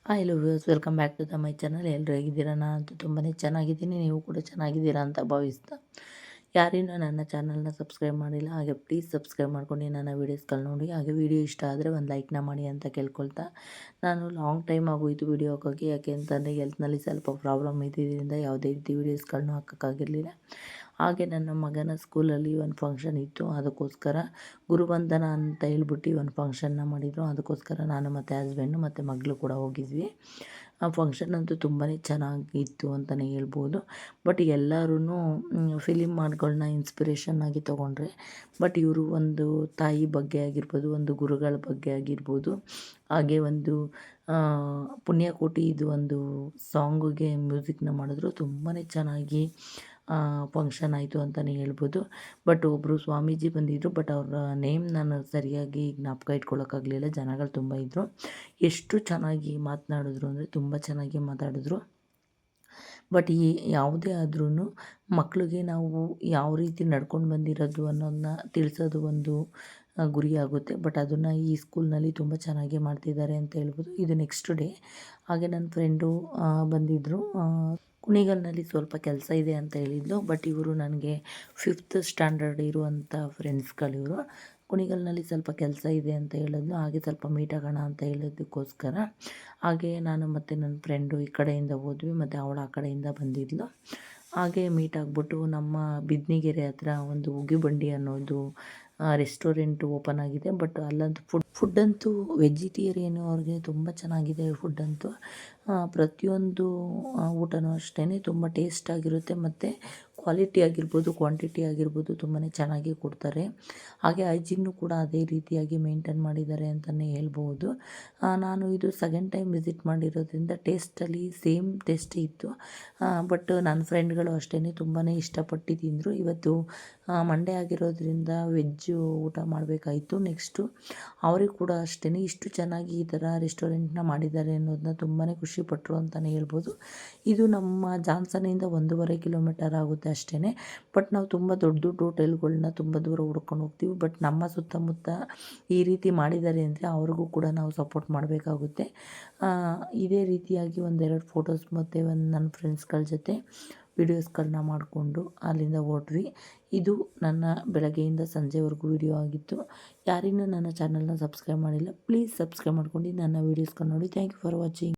Hi viewers, welcome back to my channel. ಎಲ್ಲರೂ ಹೇಗಿದ್ದೀರಾ? ನಾನಂತೂ ತುಂಬಾ ಚೆನ್ನಾಗಿದ್ದೀನಿ. ನೀವು ಕೂಡ ಚೆನ್ನಾಗಿದ್ದೀರಾ ಅಂತ ಭಾವಿಸ್ತಾ, ಯಾರಿನ್ನೂ ನನ್ನ ಚಾನಲ್ನ ಸಬ್ಸ್ಕ್ರೈಬ್ ಮಾಡಿಲ್ಲ ಹಾಗೆ ಪ್ಲೀಸ್ ಸಬ್ಸ್ಕ್ರೈಬ್ ಮಾಡ್ಕೊಂಡು ನನ್ನ ವೀಡಿಯೋಸ್ಗಳು ನೋಡಿ. ಹಾಗೆ ವಿಡಿಯೋ ಇಷ್ಟ ಆದರೆ ಒಂದು ಲೈಕ್ನ ಮಾಡಿ ಅಂತ ಕೇಳ್ಕೊಳ್ತಾ, ನಾನು ಲಾಂಗ್ ಟೈಮ್ ಆಗೋಯಿತು ವಿಡಿಯೋ ಹಾಕೋಕ್ಕೆ. ಯಾಕೆ ಅಂತಂದರೆ ಹೆಲ್ತ್ನಲ್ಲಿ ಸ್ವಲ್ಪ ಪ್ರಾಬ್ಲಮ್ ಇದ್ದಿದ್ದರಿಂದ ಯಾವುದೇ ರೀತಿ ವೀಡಿಯೋಸ್ಗಳನ್ನೂ ಹಾಕೋಕ್ಕಾಗಿರಲಿಲ್ಲ. ಹಾಗೆ ನನ್ನ ಮಗನ ಸ್ಕೂಲಲ್ಲಿ ಒಂದು ಫಂಕ್ಷನ್ ಇತ್ತು, ಅದಕ್ಕೋಸ್ಕರ ಗುರುವಂದನ ಅಂತ ಹೇಳ್ಬಿಟ್ಟು ಒಂದು ಫಂಕ್ಷನ್ನ ಮಾಡಿದರು. ಅದಕ್ಕೋಸ್ಕರ ನಾನು ಮತ್ತು ಹಸ್ಬೆಂಡು ಮತ್ತು ಮಗಳು ಕೂಡ ಹೋಗಿದ್ವಿ. ಆ ಫಂಕ್ಷನ್ ಅಂತೂ ತುಂಬಾ ಚೆನ್ನಾಗಿತ್ತು ಅಂತಲೇ ಹೇಳ್ಬೋದು. ಬಟ್ ಎಲ್ಲರೂ ಫಿಲಿಮ್ ಹಾಡುಗಳ್ನ ಇನ್ಸ್ಪಿರೇಷನ್ ಆಗಿ ತೊಗೊಂಡ್ರೆ, ಬಟ್ ಇವರು ಒಂದು ತಾಯಿ ಬಗ್ಗೆ ಆಗಿರ್ಬೋದು, ಒಂದು ಗುರುಗಳ ಬಗ್ಗೆ ಆಗಿರ್ಬೋದು, ಹಾಗೆ ಒಂದು ಪುಣ್ಯಕೋಟಿ ಇದು ಒಂದು ಸಾಂಗುಗೆ ಮ್ಯೂಸಿಕ್ನ ಮಾಡಿದ್ರು. ತುಂಬಾ ಚೆನ್ನಾಗಿ ಫಂಕ್ಷನ್ ಆಯಿತು ಅಂತಲೇ ಹೇಳ್ಬೋದು. ಬಟ್ ಒಬ್ಬರು ಸ್ವಾಮೀಜಿ ಬಂದಿದ್ದರು, ಬಟ್ ಅವ್ರ ನೇಮ್ ನಾನು ಸರಿಯಾಗಿ ಜ್ಞಾಪಕ ಇಟ್ಕೊಳ್ಳೋಕ್ಕಾಗಲಿಲ್ಲ. ಜನಗಳು ತುಂಬ ಇದ್ದರು. ಎಷ್ಟು ಚೆನ್ನಾಗಿ ಮಾತನಾಡಿದ್ರು ಅಂದರೆ ತುಂಬ ಚೆನ್ನಾಗಿ ಮಾತಾಡಿದ್ರು. ಬಟ್ ಯಾವುದೇ ಆದ್ರೂ ಮಕ್ಕಳಿಗೆ ನಾವು ಯಾವ ರೀತಿ ನಡ್ಕೊಂಡು ಬಂದಿರೋದು ಅನ್ನೋದನ್ನ ತಿಳಿಸೋದು ಒಂದು ಗುರಿಯಾಗುತ್ತೆ. ಬಟ್ ಅದನ್ನು ಈ ಸ್ಕೂಲ್ನಲ್ಲಿ ತುಂಬ ಚೆನ್ನಾಗಿ ಮಾಡ್ತಿದ್ದಾರೆ ಅಂತ ಹೇಳ್ಬೋದು. ಇದು ನೆಕ್ಸ್ಟ್ ಡೇ. ಹಾಗೆ ನನ್ನ ಫ್ರೆಂಡು ಬಂದಿದ್ದರು. ಕುಣಿಗಲ್ನಲ್ಲಿ ಸ್ವಲ್ಪ ಕೆಲಸ ಇದೆ ಅಂತ ಹೇಳಿದ್ಲು. ಬಟ್ ಇವರು ನನಗೆ 5th ಸ್ಟ್ಯಾಂಡರ್ಡ್ ಇರುವಂಥ ಫ್ರೆಂಡ್ಸ್ಗಳಿವರು. ಕುಣಿಗಲ್ನಲ್ಲಿ ಸ್ವಲ್ಪ ಕೆಲಸ ಇದೆ ಅಂತ ಹೇಳಿದ್ಲು. ಹಾಗೆ ಸ್ವಲ್ಪ ಮೀಟ್ ಆಗೋಣ ಅಂತ ಹೇಳೋದಕ್ಕೋಸ್ಕರ ಹಾಗೆ ನಾನು ಮತ್ತು ನನ್ನ ಫ್ರೆಂಡು ಈ ಕಡೆಯಿಂದ ಹೋದ್ವಿ, ಮತ್ತು ಅವಳು ಆ ಕಡೆಯಿಂದ ಬಂದಿದ್ಲು. ಹಾಗೆ ಮೀಟ್ ಆಗಿಬಿಟ್ಟು ನಮ್ಮ ಬಿದ್ನಿಗೆರೆ ಹತ್ರ ಒಂದು ಉಗಿಬಂಡಿ ಅನ್ನೋದು ರೆಸ್ಟೋರೆಂಟ್ ಓಪನ್ ಆಗಿದೆ. ಬಟ್ ಅಲ್ಲಂತೂ ಫುಡ್ಡಂತೂ ವೆಜಿಟೇರಿಯನ್ ಅವ್ರಿಗೆ ತುಂಬ ಚೆನ್ನಾಗಿದೆ ಫುಡ್ಡಂತೂ. ಪ್ರತಿಯೊಂದು ಊಟನೂ ಅಷ್ಟೇ ತುಂಬ ಟೇಸ್ಟಾಗಿರುತ್ತೆ, ಮತ್ತು ಕ್ವಾಲಿಟಿ ಆಗಿರ್ಬೋದು, ಕ್ವಾಂಟಿಟಿ ಆಗಿರ್ಬೋದು ತುಂಬಾ ಚೆನ್ನಾಗಿ ಕೊಡ್ತಾರೆ. ಹಾಗೆ ಹೈಜಿನ್ನು ಕೂಡ ಅದೇ ರೀತಿಯಾಗಿ ಮೇಂಟೈನ್ ಮಾಡಿದ್ದಾರೆ ಅಂತಲೇ ಹೇಳ್ಬೋದು. ನಾನು ಇದು ಸೆಕೆಂಡ್ ಟೈಮ್ ವಿಸಿಟ್ ಮಾಡಿರೋದ್ರಿಂದ ಟೇಸ್ಟಲ್ಲಿ ಸೇಮ್ ಟೇಸ್ಟೇ ಇತ್ತು. ಬಟ್ ನನ್ನ ಫ್ರೆಂಡ್ಗಳು ಅಷ್ಟೇ ತುಂಬಾ ಇಷ್ಟಪಟ್ಟು ತಿಂದರು. ಇವತ್ತು ಮಂಡೇ ಆಗಿರೋದ್ರಿಂದ ವೆಜ್ಜು ಊಟ ಮಾಡಬೇಕಾಯಿತು. ನೆಕ್ಸ್ಟು ಅವ್ರಿಗೆ ಕೂಡ ಅಷ್ಟೇ ಇಷ್ಟು ಚೆನ್ನಾಗಿ ಈ ಥರ ರೆಸ್ಟೋರೆಂಟ್ನ ಮಾಡಿದ್ದಾರೆ ಅನ್ನೋದನ್ನ ತುಂಬಾ ಖುಷಿಪಟ್ಟರು ಅಂತಲೇ ಹೇಳ್ಬೋದು. ಇದು ನಮ್ಮ ಜಾನ್ಸನಿಂದ 1.5 ಕಿಲೋಮೀಟರ್ ಆಗುತ್ತೆ ಅಷ್ಟೇ. ಬಟ್ ನಾವು ತುಂಬ ದೊಡ್ಡ ದೊಡ್ಡ ಹೋಟೆಲ್ಗಳನ್ನ ತುಂಬ ದೂರ ಹುಡ್ಕೊಂಡು ಹೋಗ್ತೀವಿ. ಬಟ್ ನಮ್ಮ ಸುತ್ತಮುತ್ತ ಈ ರೀತಿ ಮಾಡಿದ್ದಾರೆ ಅಂದರೆ ಅವ್ರಿಗೂ ಕೂಡ ನಾವು ಸಪೋರ್ಟ್ ಮಾಡಬೇಕಾಗುತ್ತೆ. ಇದೇ ರೀತಿಯಾಗಿ ಒಂದೆರಡು ಫೋಟೋಸ್ ಮತ್ತು ಒಂದು ನನ್ನ ಫ್ರೆಂಡ್ಸ್ಗಳ ಜೊತೆ ವೀಡಿಯೋಸ್ಗಳನ್ನ ಮಾಡಿಕೊಂಡು ಅಲ್ಲಿಂದ ಹೊರಟ್ವಿ. ಇದು ನನ್ನ ಬೆಳಗ್ಗೆಯಿಂದ ಸಂಜೆವರೆಗೂ ವಿಡಿಯೋ ಆಗಿತ್ತು. ಯಾರಿನ್ನೂ ನನ್ನ ಚಾನಲ್ನ ಸಬ್ಸ್ಕ್ರೈಬ್ ಮಾಡಿಲ್ಲ, ಪ್ಲೀಸ್ ಸಬ್ಸ್ಕ್ರೈಬ್ ಮಾಡ್ಕೊಂಡು ನನ್ನ ವೀಡಿಯೋಸ್ಗಳನ್ನ ನೋಡಿ. Thank you for watching.